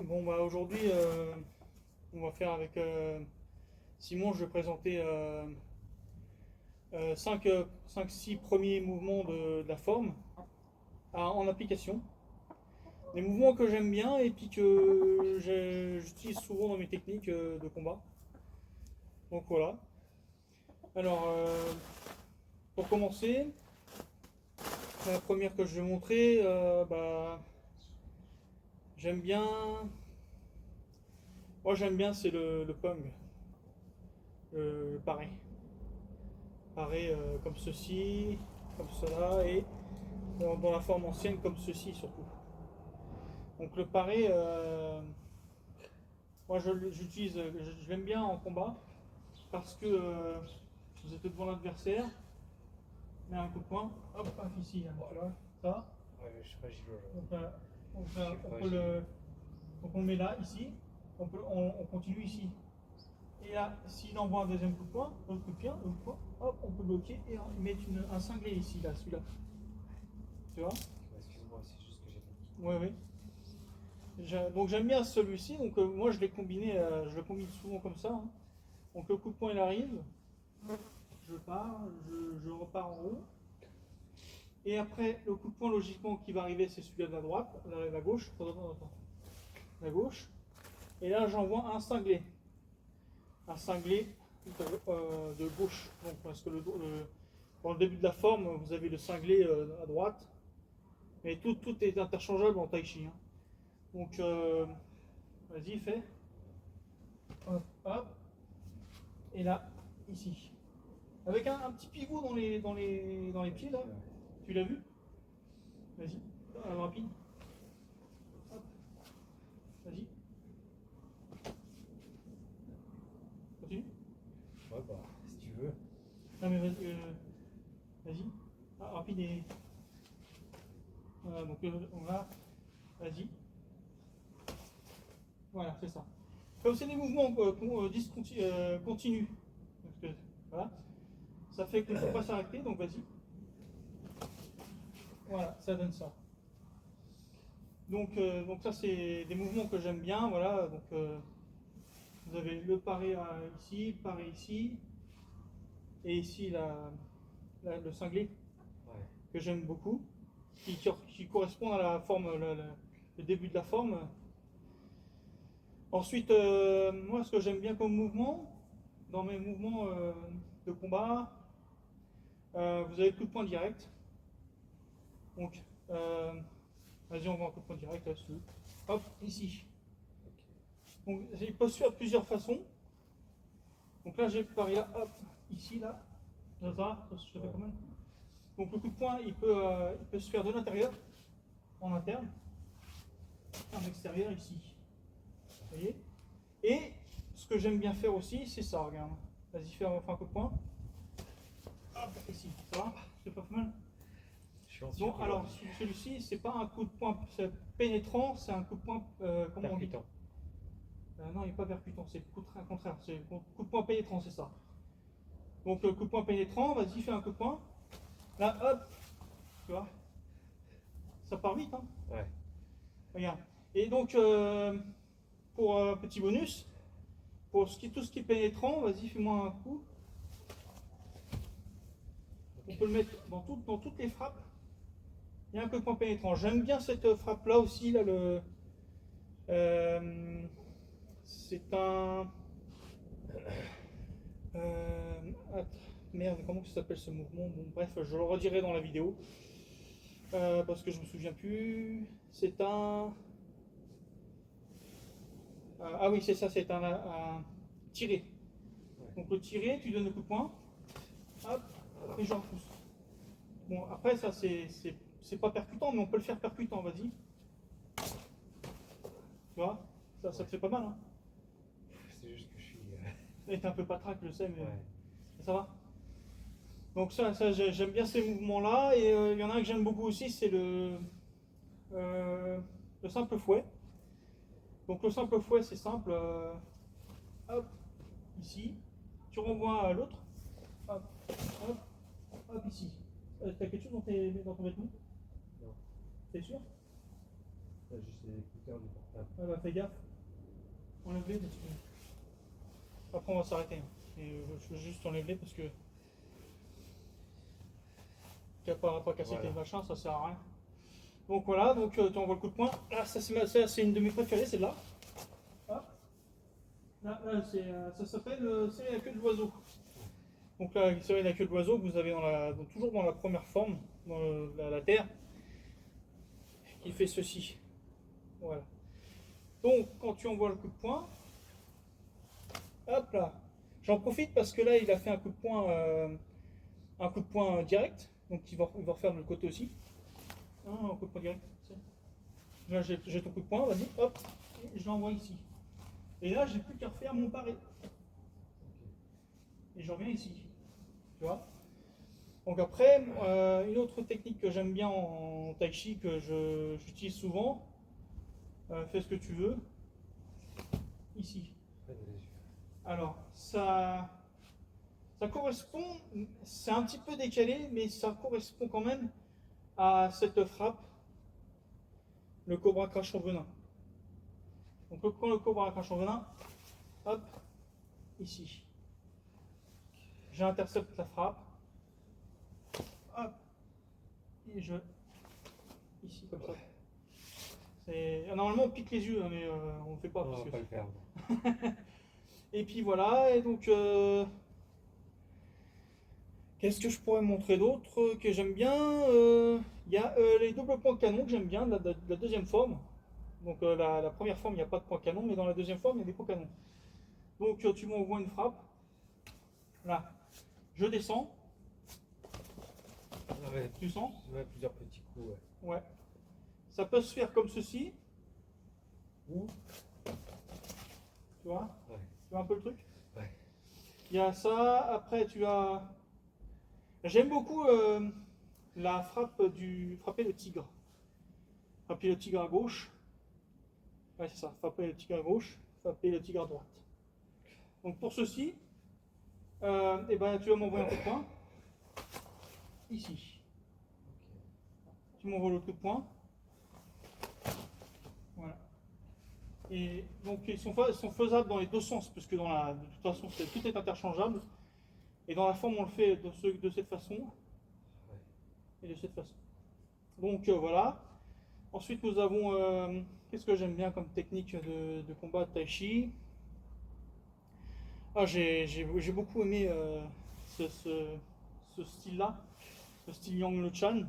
Bon bah aujourd'hui on va faire avec Simon, je vais présenter 5-6 premiers mouvements de la forme en application. Des mouvements que j'aime bien et puis que j'utilise souvent dans mes techniques de combat. Donc voilà. Alors pour commencer, la première que je vais montrer, j'aime bien. Moi j'aime bien c'est le pung, le paré. Paré comme ceci, comme cela et dans la forme ancienne comme ceci surtout. Donc le paré, moi j'utilise, je l'aime bien en combat parce que vous êtes devant l'adversaire, met un coup de poing, hop, ici, hein, tu vois, ça. Ouais, je suis fragile aujourd'hui. Donc on le met là, ici, on continue ici. Et là, s'il envoie un deuxième coup de poing, l'autre coup de pied, l'autre poing, hop, on peut bloquer et mettre un cinglé ici, là, celui-là. Tu vois? Excuse-moi, c'est juste que j'ai fait. Oui, oui. Donc j'aime bien celui-ci, donc moi je l'ai combiné, je le combine souvent comme ça, hein. Donc le coup de poing il arrive, je pars, je repars en haut. Et après le coup de poing logiquement qui va arriver c'est celui de la droite, la gauche, la gauche. Et là j'envoie un cinglé de gauche. Donc parce que dans le début de la forme vous avez le cinglé à droite, mais tout est interchangeable en tai chi, hein. Donc vas-y fais. Hop, hop. Et là, ici. Avec un petit pivot dans les pieds là. Tu l'as vu? Vas-y, rapide. Hop. Vas-y. Continue. Ouais, bah, si tu veux. Non mais vas-y. Vas-y. Rapide et. Voilà, donc on va. Vas-y. Voilà, c'est ça. Comme c'est des mouvements continus. Voilà. Ça fait qu'il ne faut pas s'arrêter, donc vas-y. Voilà, ça donne ça. Donc ça c'est des mouvements que j'aime bien, voilà. Donc vous avez le paré ici, le paré ici, et ici le cinglé Ouais. que j'aime beaucoup, qui correspond à la forme, le début de la forme. Ensuite, moi ce que j'aime bien comme mouvement, dans mes mouvements de combat, vous avez le coup de poing direct. Donc, vas-y, on va un coup de poing direct là-dessus. Hop, ici. Donc, il peut se faire de plusieurs façons. Donc là, j'ai paré là, hop, ici, là. Ça je te fais quand même. Donc le coup de poing, il peut se faire de l'intérieur, en interne, en extérieur, ici. Vous voyez? Et ce que j'aime bien faire aussi, c'est ça, regarde. Vas-y, fais un coup de poing. Hop, ici. Ça va? C'est pas mal? Donc, alors, celui-ci, c'est pas un coup de poing pénétrant, c'est un coup de poing, comment on dit? Non, il n'est pas percutant, c'est le contraire, c'est le coup de poing pénétrant, c'est ça. Donc, le coup de poing pénétrant, vas-y, fais un coup de poing. Là, hop, tu vois, ça part vite, hein. Ouais. Regarde. Et donc, pour petit bonus, pour tout ce qui est pénétrant, vas-y, fais-moi un coup. On peut le mettre dans toutes les frappes. Il y a un coup de poing pénétrant. J'aime bien cette frappe-là aussi, là, c'est un. Merde, comment ça s'appelle ce mouvement? Bon, bref, je le redirai dans la vidéo. Parce que je me souviens plus. C'est un. Ah oui, c'est ça, c'est un tiré. Donc le tiré, tu donnes le coup de poing. Hop, et j'en repousse. Bon, après, ça, c'est pas percutant, mais on peut le faire percutant, vas-y. Tu vois, ça te fait pas mal, hein. C'est juste que je suis. T'es un peu patraque, je sais, mais Ouais. ça va. Donc ça j'aime bien ces mouvements-là. Et il y en a un que j'aime beaucoup aussi, c'est le simple fouet. Donc le simple fouet, c'est simple. Hop, ici. Tu renvoies à l'autre. Hop, hop, hop, ici. T'as quelque chose dans ton vêtement? Non. T'es sûr? Là, juste les écouteurs du portable. Ah bah fais gaffe. Enlève-les parce que... Après on va s'arrêter. Hein. Et je veux juste enlève-les parce que... Tu vas pas casser Voilà. tes machins, ça sert à rien. Donc voilà, donc tu envoies le coup de poing. Là, ça c'est une de mes préférées, celle-là. Hop. Là, ça s'appelle c'est la queue de l'oiseau. Donc là, c'est la queue de l'oiseau que vous avez toujours dans la première forme, dans la terre, qui fait ceci. Voilà. Donc quand tu envoies le coup de poing, hop là. J'en profite parce que là, il a fait un coup de poing direct. Donc il va refaire de l'autre côté aussi. Un coup de poing direct. Là, j'ai ton coup de poing, vas-y, hop, et je l'envoie ici. Et là, j'ai plus qu'à refaire mon paré. Et je reviens ici. Tu vois? Donc après, une autre technique que j'aime bien en tai chi, que j'utilise souvent, fais ce que tu veux, ici. Alors, ça correspond, c'est un petit peu décalé, mais ça correspond quand même à cette frappe, le cobra crachant venin. Donc quand le cobra crache en venin, hop, ici. J'intercepte la frappe, hop, et ici comme ça. Normalement on pique les yeux, hein, mais on ne le fait pas. On Parce va que pas le faire. et puis voilà, et donc qu'est-ce que je pourrais montrer d'autre que j'aime bien? Il y a les doubles points canon que j'aime bien, la deuxième forme. Donc la première forme, il n'y a pas de point canon, mais dans la deuxième forme, il y a des points canons. Donc tu m'envoies une frappe. Là, je descends. Ah ouais, Tu sens? ouais, plusieurs petits coups. Ouais. Ouais. Ça peut se faire comme ceci. Ou Tu vois? ouais. Tu vois un peu le truc? Ouais. Il y a ça. Après, tu as. J'aime beaucoup la frapper le tigre. Frapper le tigre à gauche. Ouais, c'est ça. Frapper le tigre à gauche. Frapper le tigre à droite. Donc pour ceci, eh ben, tu vas m'envoyer un coup de poing. Ici. Tu m'envoies l'autre coup de poing. Voilà. Et donc ils sont faisables dans les deux sens, puisque de toute façon tout est interchangeable. Et dans la forme on le fait de cette façon et de cette façon. Donc voilà. Ensuite nous avons, qu'est-ce que j'aime bien comme technique de combat de tai chi. Ah, j'ai beaucoup aimé ce style-là, ce style Yang Le Chan.